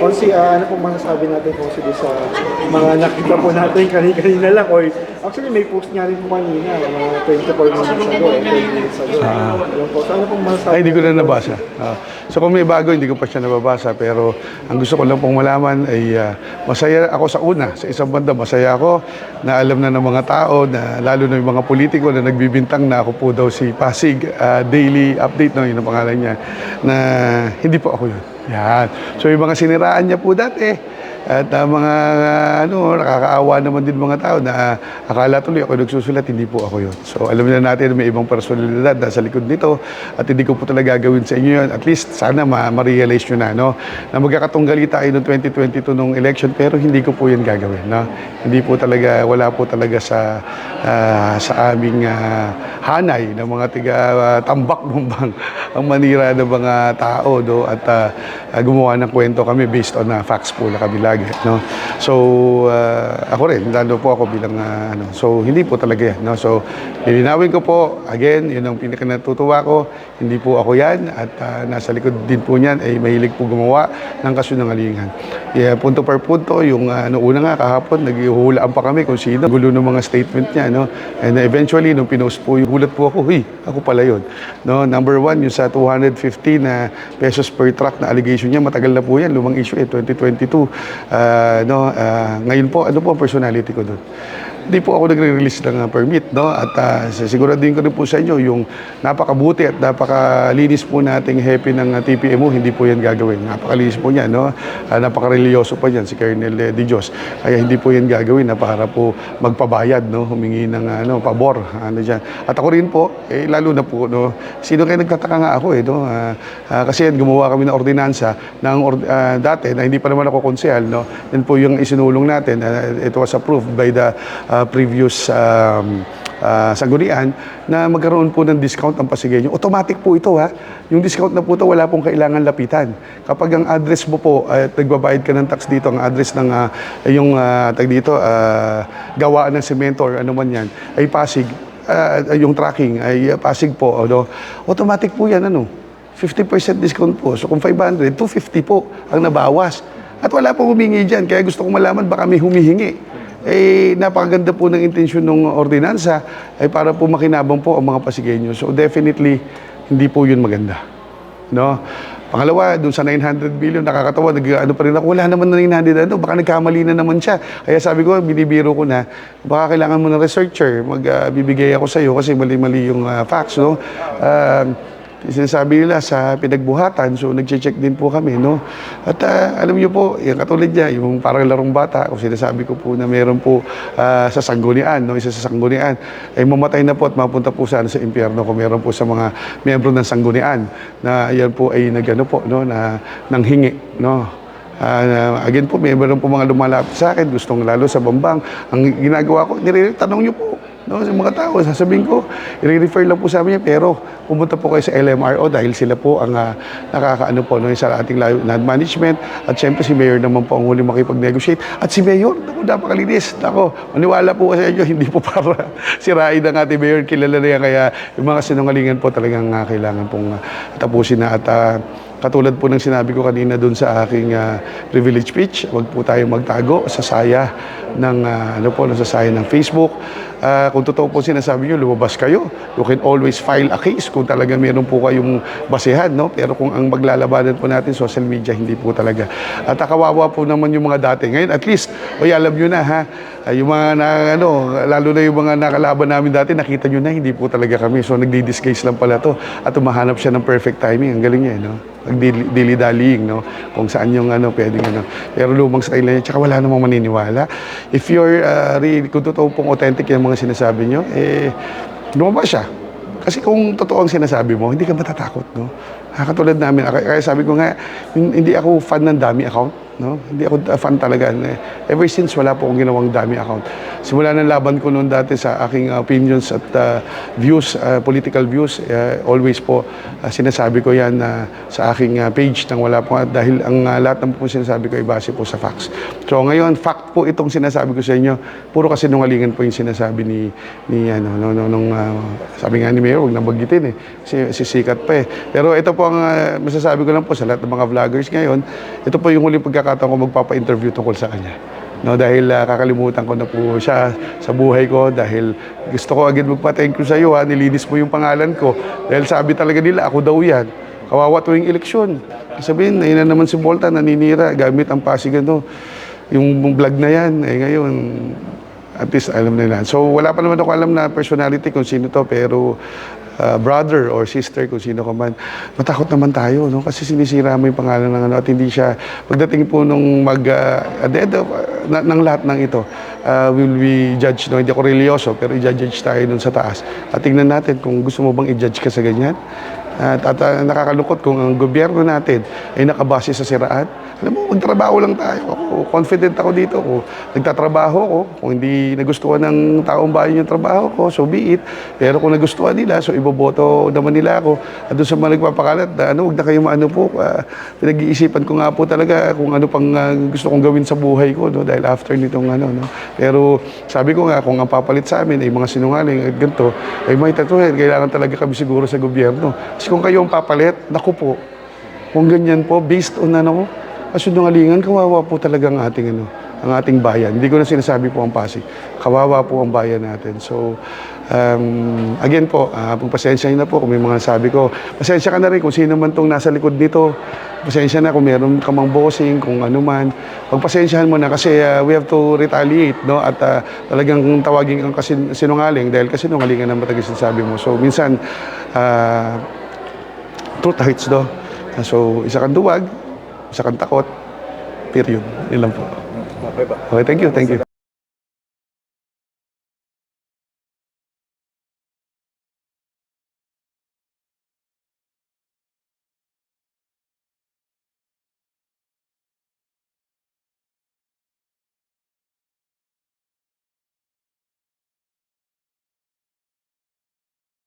Kasi ano pong masasabi natin po sa mga nakita po natin kanina lang or actually may post nga rin po kanina mga 24 minutes ago 20 minutes ago. Yun po. So ano pong masasabi? Ay, hindi ko na nabasa. So kung may bago, hindi ko pa siya nababasa. Pero ang gusto ko lang pong malaman ay masaya ako sa una. Sa isang banda, masaya ako na alam na ng mga tao, na lalo na yung mga politiko na nagbibintang na ako po daw si Pasig Daily Update, no, yun ang pangalan niya, na hindi po ako yun. Yan. So yung mga siniraan niya po dati, at mga nakakaawa naman din mga tao na akala tuloy ako nagsusulat, hindi po ako yun. So alam na natin na may ibang personalidad nasa likod nito at hindi ko po talaga gagawin sa inyo yun. At least sana ma-realize nyo na, no? Na magkakatunggali tayo noong 2022 nung election, pero hindi ko po yun gagawin. No? Hindi po talaga, wala po talaga sa aming hanay ng mga tambak-bumbang ang manira ng mga tao, no? At gumawa ng kwento kami based on facts po na kami lagi, no? So ako rin, lalo po ako bilang so hindi po talaga yan, no? So lilinawin ko po again, yun ang pinakanatutuwa ko, hindi po ako yan at nasa likod din po niyan ay mahilig po gumawa ng kasinungalingan. Punto per punto, yung una nga kahapon naghihulaan pa kami kung sino, gulo ng mga statement niya, no? And eventually nung pinost po, gulat po ako, ako pala yun, no? Number one, yung sa 250 na pesos per truck na allegation niya, matagal na po yan, lumang issue 2022. Ngayon po, ano po ang personality ko doon? Hindi po ako nagre-release ng permit, no? At siguraduhin ko rin po sa inyo yung napakabuti at napakalinis po nating happy ng TPMO, hindi po yan gagawin. Napakalinis po niyan, no? Napaka-religyoso pa yan si Colonel De Dios. Kaya hindi po yan gagawin na para po magpabayad, no? Humingi ng pabor, dyan. At ako rin po, lalo na po, no? Sino kayo nagtataka nga ako, no? Kasi gumawa kami ng ordinansa dati na hindi pa naman ako konsehal, no? Yan po yung isinulong natin. It was approved by the previous sanggunian na magkaroon po ng discount ang Pasigueño. Automatic po ito, ha. Yung discount na po ito, wala pong kailangan lapitan. Kapag ang address mo po, nagbabayad ka ng tax dito, ang address ng gawaan ng semento or ano man yan, ay Pasig, yung tracking ay Pasig po, automatic po yan, 50% discount po. So kung 500, 250 po ang nabawas. At wala pong humingi dyan. Kaya gusto kong malaman, baka may humihingi. Napakaganda po ng intensyon ng ordinansa ay para po makinabang po ang mga Pasigueño. So definitely, hindi po yun maganda. No? Pangalawa, dun sa 900 billion, nakakatawa, pa rin ako, wala naman na 900, baka nagkamali na naman siya. Kaya sabi ko, binibiro ko na, baka kailangan mo ng researcher, magbibigay ako sa iyo kasi mali-mali yung facts, no? Sinasabi nila sa pinagbuhatan, so nag-check din po kami, no? At alam niyo po, yung katulad niya, yung parang larong bata, kung sinasabi ko po na meron po sa sanggunian, no? Isa sa sanggunian, ay mamatay na po at mapunta po sana sa impyerno kung meron po sa mga miyembro ng sanggunian na yan po ay nanghingi, no? Again po, meron po mga lumalapit sa akin, gustong lalo sa Bambang. Ang ginagawa ko, tanong niyo po, no, sa mga tao, sasabihin ko, i-refer lang po sa amin, pero pumunta po kayo sa LMRO dahil sila po ang nakakaano po, no, sa ating land management. At syempre si Mayor naman po ang huli makipag-negotiate. At si Mayor, napakalinis. Maniwala po kasi inyo, hindi po para sirain ang ating Mayor, kilala na yan. Kaya yung mga sinungalingan po talagang kailangan pong tapusin na. At katulad po ng sinabi ko kanina doon sa aking privilege speech, wag po tayong magtago sa saya ng sa saya ng Facebook. Kung totoo po sinasabi niyo, lumabas kayo. You can always file a case kung talaga meron po kayong basehan, no? Pero kung ang maglalabanan po natin social media, hindi po talaga. At kawawa po naman yung mga dati. Ngayon, at least, alam niyo na, ha? Yung mga lalo na yung mga nakalaban namin dati, nakita niyo na, hindi po talaga kami. So nagdi-disguise lang pala to at umahanap siya ng perfect timing. Ang galing niya, no? Dili-daliing, no? Kung saan yung pwedeng Pero lumang style niya, tsaka wala namang maniniwala. If you're kung totoo pong authentic yung mga sinasabi nyo, lumabas siya. Kasi kung totoo ang sinasabi mo, hindi ka matatakot, no? Katulad namin, kaya sabi ko nga, hindi ako fan ng dummy account, no? Hindi ako fan talaga. Ever since, wala po akong ginawang dummy account. Simula ng laban ko noon dati sa aking opinions at views, political views, always po sinasabi ko yan sa aking page nang wala po, dahil ang lahat ng po sinasabi ko ay base po sa facts. So ngayon, fact po itong sinasabi ko sa inyo, puro kasi nungalingan po yung sinasabi sabi nga ni Mayor, huwag nabanggitin sisikat pa eh. Pero ito po ang masasabi ko lang po sa lahat ng mga vloggers ngayon, ito po yung huling pagkakataon pagkakataon ko magpapa-interview tungkol sa kanya. No, dahil kakalimutan ko na po siya sa buhay ko dahil gusto ko agad magpa-thank you sa iyo, nilinis mo yung pangalan ko dahil sabi talaga nila ako daw yan. Kawawa tuwing eleksyon. Sabihin, ayun na naman si Volta naninira gamit ang Pasig ano. Yung vlog na yan, ngayon at least alam nila. So wala pa naman ako alam na personality kung sino to pero brother or sister kung sino ka man, matakot naman tayo, no? Kasi sinisira mo yung pangalan ng ano at hindi siya, pagdating po nung at the end of, ng lahat ng ito, will we judge, no? Hindi ako religyoso, pero i-judge tayo dun sa taas. At tingnan natin kung gusto mo bang i-judge ka sa ganyan. At nakakalungkot kung ang gobyerno natin ay nakabase sa siraan. Alam mo, magtrabaho lang tayo. Ako, confident ako dito. Kung nagtatrabaho ko, kung hindi nagustuhan ng taong bayan yung trabaho ko, so be it. Pero kung nagustuhan nila, so iboboto naman nila ako. At doon sa mga nagpapakalat, huwag na kayo maano po. Pinag-iisipan ko nga po talaga kung ano pang gusto kong gawin sa buhay ko, no? Dahil after nitong ano. No? Pero sabi ko nga, kung ang papalit sa amin ay mga sinungaling at ganito, ay may tatuhin, kailangan talaga kami siguro sa gobyerno. Kasi kung kayo ang papalit, naku po, kung ganyan po, based on ano, kasunungalingan, kawawa po talaga ang ating bayan. Hindi ko na sinasabi po ang Pasig. Kawawa po ang bayan natin. So, again po, pagpasensya na po kung may mga sabi ko. Pasensya ka na rin kung sino man tong nasa likod nito. Pasensya na kung meron ka mang bossing, kung ano man. Pagpasensyahan mo na kasi we have to retaliate, no? At talagang tawagin kang sinungaling dahil kasinungalingan ang matagal sinasabi mo. So, minsan, truth hurts, do. So, isa kang duwag, isa kang takot, period. Yun lang po. Okay ba? Okay, thank you.